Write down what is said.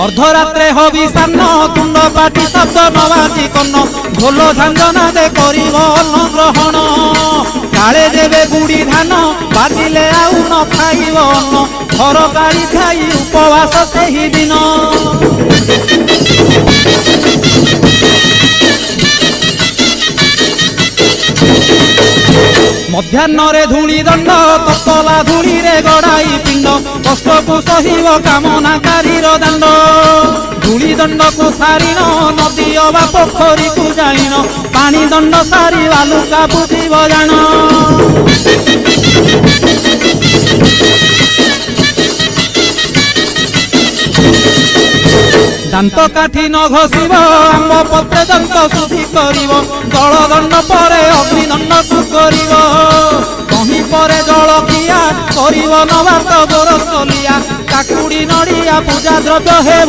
अर्धरात्रे हविषान्न तुंड पाटी शब्द नवाजी कन्न ढोल झांझना दे करिब अन्न ग्रहण काले देवे गुड़ी धान बाजिले आउ न खाइब अन्न घर गाड़ी खाई उपवास सेही दिन मध्याह्न धूली दंड तपला धूली रे गड़ाई पिंड कष्ट को सहिब कामनाकारी दांड धूली दंड को सारिन नदी अबा पोखरी को जाइन पानी दंड सारी बालुका बुझीब जान दांत काठी न घसीब आंब पत्रे दंत शुद्धि करिब जल दंड परे अग्निदंड को करिब कहीं परे जल किया करिब नवात गोरसलिया काकुड़ी नड़िया पूजा द्रव्य हेब